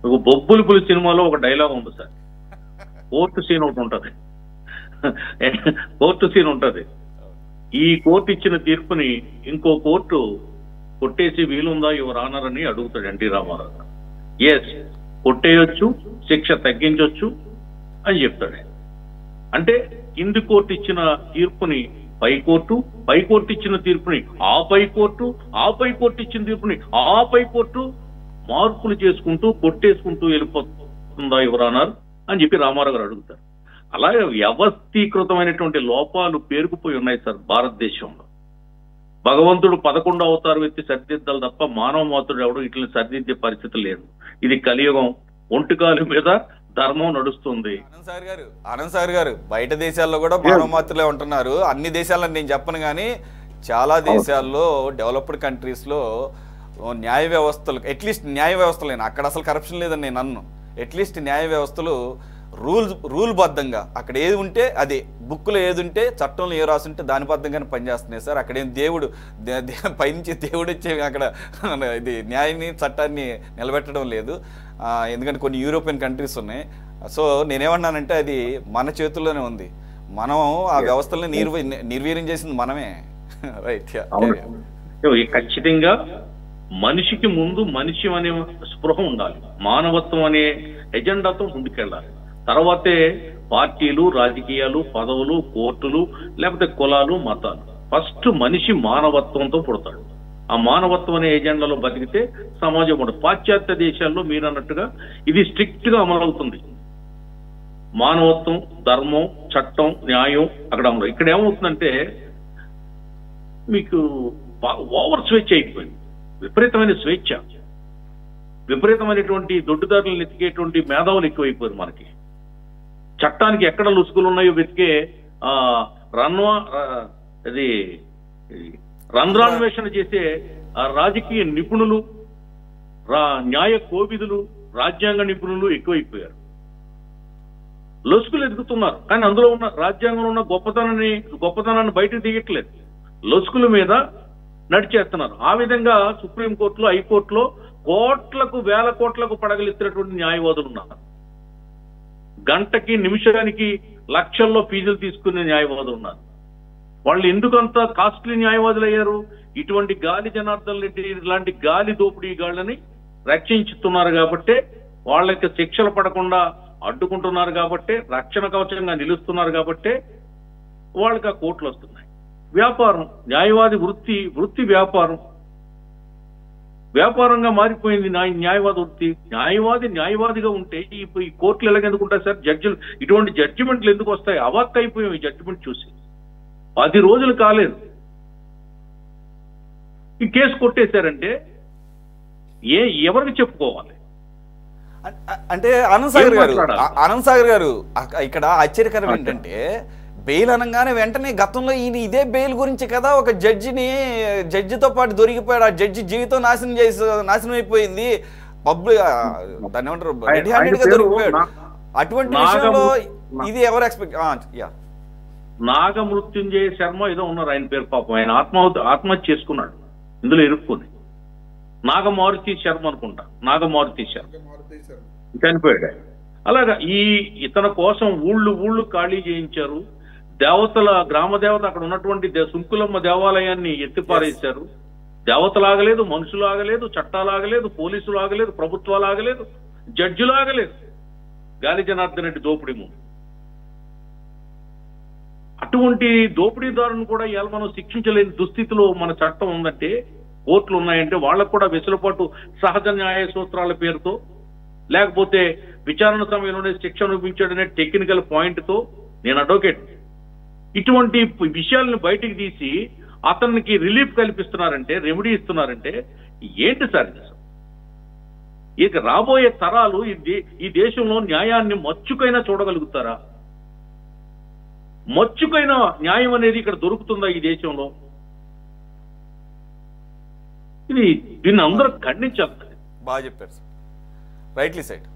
ఒక బొబ్బులి పులి సినిమాలో ఒక డైలాగ్ ఉంది సార్, కోర్టు సీన్ ఒకటి ఉంటది. కోర్టు సీన్ ఉంటది. ఈ కోర్టు ఇచ్చిన తీర్పుని ఇంకో కోర్టు కొట్టేసి వీలుందా యువర్ ఆనర్ అని అడుగుతాడు ఎన్టీ రామారావు గారు. ఎస్, కొట్టేయొచ్చు, శిక్ష తగ్గించవచ్చు అని చెప్తాడు. అంటే కింది కోర్టు ఇచ్చిన తీర్పుని పై కోర్టు ఇచ్చిన తీర్పుని ఆ పై కోర్టు ఇచ్చిన తీర్పుని ఆ పై కోర్టు మార్పులు చేసుకుంటూ కొట్టేసుకుంటూ వెళ్ళిపోతుందా యువర్ ఆనర్ అని చెప్పి రామారావు గారు అడుగుతారు. అలాగే వ్యవస్థీకృతమైనటువంటి లోపాలు పేరుకుపోయి ఉన్నాయి సార్ భారతదేశంలో. భగవంతుడు 11వ అవతారం ఎత్తి సరిదిద్దాలి తప్ప మానవ మాతృడు ఎవడు ఇట్లా సరిదిద్దే పరిస్థితి లేదు. ఇది కలియుగం. ఒంటికాలు మీద ధర్మం నడుస్తుంది. ఆనంద్ సాగర్ గారు బయట దేశాల్లో కూడా మానవ మాతృలే ఉంటున్నారు. అన్ని దేశాల్లో నేను చెప్పను కానీ చాలా దేశాల్లో డెవలప్డ్ కంట్రీస్ లో న్యాయ వ్యవస్థలు, అట్లీస్ట్ న్యాయ వ్యవస్థలు, అక్కడ అసలు కరప్షన్ లేదని నేను అన్ను, అట్లీస్ట్ న్యాయ వ్యవస్థలు రూల్ బద్ధంగా అక్కడ ఏది ఉంటే అదే, బుక్లో ఏది ఉంటే చట్టంలో ఏ రాసుంటే దాని బద్ధంగానే పనిచేస్తున్నాయి సార్. అక్కడేం దేవుడు పైనుంచి దేవుడు వచ్చే అక్కడ ఇది న్యాయాన్ని చట్టాన్ని నిలబెట్టడం లేదు. ఎందుకంటే కొన్ని యూరోపియన్ కంట్రీస్ ఉన్నాయి. సో నేనేమన్నానంటే అది మన చేతుల్లోనే ఉంది. మనం ఆ వ్యవస్థల్ని నిర్వీర్యం చేసింది మనమే. రైట్. ఖచ్చితంగా మనిషికి ముందు మనిషి అనే స్పృహ ఉండాలి, మానవత్వం అనే ఎజెండాతో ముందుకెళ్ళాలి. తర్వాతే పార్టీలు, రాజకీయాలు, పదవులు, కోర్టులు, లేకపోతే కులాలు, మతాలు. ఫస్ట్ మనిషి మానవత్వంతో పుడతాడు. ఆ మానవత్వం అనే ఎజెండాలో బతికితే సమాజం ఉండదు. పాశ్చాత్య దేశాల్లో మీరు అన్నట్టుగా ఇది స్ట్రిక్ట్ గా అమలవుతుంది. మానవత్వం, ధర్మం, చట్టం, న్యాయం అక్కడ అమలు. ఇక్కడ ఏమవుతుందంటే మీకు ఓవర్ స్వేచ్ఛ అయిపోయింది, విపరీతమైన స్వేచ్ఛ, విపరీతమైనటువంటి దొడ్డుదారులను ఎతికేటువంటి మేధావులు ఎక్కువైపోయారు మనకి. చట్టానికి ఎక్కడ లుసుకులు ఉన్నాయో వెతికే రంధ్రాన్వేషణ చేసే రాజకీయ నిపుణులు, న్యాయ కోవిదులు, రాజ్యాంగ నిపుణులు ఎక్కువైపోయారు. లొసుకులు ఎదుగుతున్నారు కానీ అందులో ఉన్న రాజ్యాంగంలో ఉన్న గొప్పతనాన్ని బయటకు దిగట్లేదు, లొసుకుల మీద నడిచేస్తున్నారు. ఆ విధంగా సుప్రీంకోర్టులో, హైకోర్టులో కోట్లకు, వేల కోట్లకు పడగలిస్తున్నటువంటి న్యాయవాదులు ఉన్నారు. గంటకి, నిమిషానికి లక్షల్లో ఫీజులు తీసుకునే న్యాయవాదులు ఉన్నారు. వాళ్ళు ఎందుకంత కాస్ట్లీ న్యాయవాదులు అయ్యారు? ఇటువంటి గాలి జనార్దన్ రెడ్డి ఇలాంటి గాలి దోపిడీ గాళ్ళని రక్షించుతున్నారు కాబట్టే, వాళ్ళకి శిక్షలు పడకుండా అడ్డుకుంటున్నారు కాబట్టే, రక్షణ కవచంగా నిలుస్తున్నారు కాబట్టే వాళ్ళకి ఆ కోట్లు వస్తున్నాయి. వ్యాపారం, న్యాయవాది వృత్తి వ్యాపారంగా మారిపోయింది న్యాయవాది వృత్తి. న్యాయవాదిగా ఉంటే ఈ కోర్టులు ఎలాగెందుకు ఉంటాయి సార్? జడ్జిలు ఇటువంటి జడ్జిమెంట్లు ఎందుకు వస్తాయి? అవాక్ అయిపోయాం ఈ జడ్జిమెంట్ చూసి. 10 రోజులు కాలేదు ఈ కేసు కొట్టేశారంటే ఎవరికి చెప్పుకోవాలి? అంటే ఆనంద్ సాగర్ గారు ఇక్కడ ఆశ్చర్యకరం ఏంటంటే, బెయిల్ అనగానే వెంటనే గతంలో ఈయన ఇదే బెయిల్ గురించి కదా ఒక జడ్జితో పాటు దొరికిపోయాడు, ఆ జడ్జి జీవితం నాశనం అయిపోయింది, పబ్లిక్ దాన్ని ఏమంటారు రెడీ హ్యాండెడ్ గా దొరికిపోయాడు. అటువంటి విషయంలో ఇది ఎవరు ఎక్స్పెక్ట్? నాగమృత్యుంజయ శర్మ ఏదో ఉన్నారు, ఆయన పేరు పాపం, ఆయన ఆత్మహత్య చేసుకున్నాడు ఇందులో ఇరుక్కుని. నాగమారుతి శర్మ అనుకుంటా, నాగమారుతి శర్మ చనిపోయాడు. అలాగా ఇతని కోసం ఊళ్ళు ఖాళీ చేయించారు. దేవతల గ్రామ దేవత అక్కడ ఉన్నటువంటి సుంకులమ్మ దేవాలయాన్ని ఎత్తిపారేశారు. దేవతలు ఆగలేదు, మనుషులు ఆగలేదు, చట్టాలు ఆగలేదు, పోలీసులు ఆగలేదు, ప్రభుత్వాలు ఆగలేదు, జడ్జిలు ఆగలేదు. గాలి జనార్దన్ రెడ్డి దోపిడీ ముందు అటువంటి దోపిడీదారులను కూడా ఇవాళ మనం శిక్షించలేని దుస్థితిలో మన చట్టం ఉందంటే, కోర్టులు ఉన్నాయంటే వాళ్ళకు కూడా వెసులుబాటు సహజ న్యాయ సూత్రాల పేరుతో, లేకపోతే విచారణ సమయంలోనే శిక్ష అనుభవించాడనే టెక్నికల్ పాయింట్తో, నేను అడ్వకేట్, ఇటువంటి విషయాలను బయటికి తీసి అతనికి రిలీఫ్ కల్పిస్తున్నారంటే, రెమెడీ ఇస్తున్నారంటే ఏంటి సార్? ఇక రాబోయే తరాలు ఈ దేశంలో న్యాయాన్ని మచ్చుకైనా చూడగలుగుతారా? మచ్చుకైన న్యాయం అనేది ఇక్కడ దొరుకుతుందా ఈ దేశంలో? దీన్ని అందరూ ఖండించాలి. బాగా చెప్పారు సార్, రైట్లీ సైడ్.